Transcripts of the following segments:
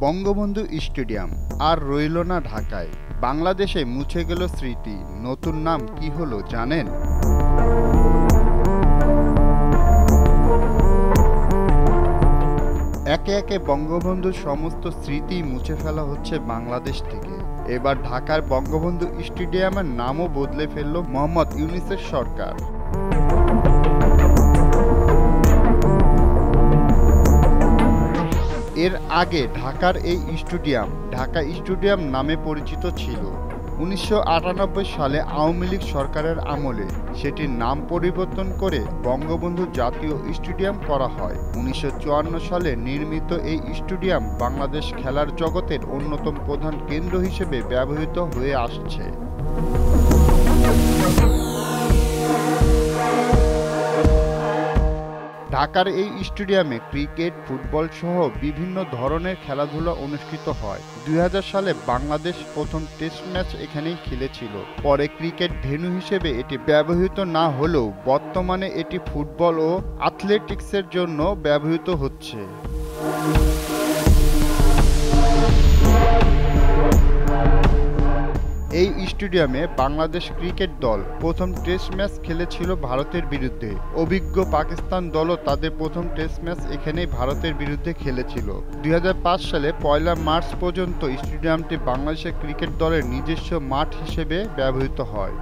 Bangabandhu stadium আর রইল না ঢাকায়। বাংলাদেশে মুছে গেল স্মৃতি। নতুন নাম কি হলো জানেন? একে একে বঙ্গবন্ধুর সমস্ত স্মৃতি মুছে ফেলা হচ্ছে বাংলাদেশ থেকে। এবার ঢাকার বঙ্গবন্ধু স্টেডিয়ামের নামও বদলে ফেলল মোহাম্মদ ইউনূসের সরকার। এর আগে ঢাকার এই স্টেডিয়াম ঢাকা স্টেডিয়াম নামে পরিচিত ছিল। ১৯৯৮ সালে আওয়ামী লীগ সরকারের আমলে সেটির নাম পরিবর্তন করে বঙ্গবন্ধু জাতীয় স্টেডিয়াম করা হয়। ১৯৫৪ সালে নির্মিত এই স্টেডিয়াম বাংলাদেশ খেলার জগতের অন্যতম প্রধান কেন্দ্র হিসেবে ব্যবহৃত হয়ে আসছে। ঢাকার এই স্টেডিয়ামে ক্রিকেট, ফুটবল সহ বিভিন্ন ধরনের খেলাধুলা অনুষ্ঠিত হয়। ২০০০ সালে বাংলাদেশ প্রথম টেস্ট ম্যাচ এখানেই খেলেছিল। পরে ক্রিকেট ভেন্যু হিসেবে এটি ব্যবহৃত না হলেও বর্তমানে এটি ফুটবল ও অ্যাথলেটিক্সের জন্য ব্যবহৃত হচ্ছে। এই স্টেডিয়ামে বাংলাদেশ ক্রিকেট দল প্রথম টেস্ট ম্যাচ খেলেছিল ভারতের বিরুদ্ধে। অভিজ্ঞ পাকিস্তান দলও তাদের প্রথম টেস্ট ম্যাচ এখানেই ভারতের বিরুদ্ধে খেলেছিল। ২০০৫ সালে ১ মার্চ পর্যন্ত স্টেডিয়ামটি বাংলাদেশের ক্রিকেট দলের নিজস্ব মাঠ হিসেবে ব্যবহৃত হয়।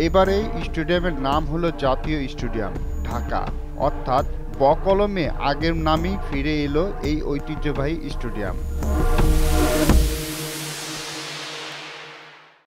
এবার এই স্টেডিয়ামের নাম হলো জাতীয় স্টেডিয়াম ঢাকা, অর্থাৎ বকলমে আগের নামেই ফিরে এলো এই ঐতিহ্যবাহী স্টেডিয়াম।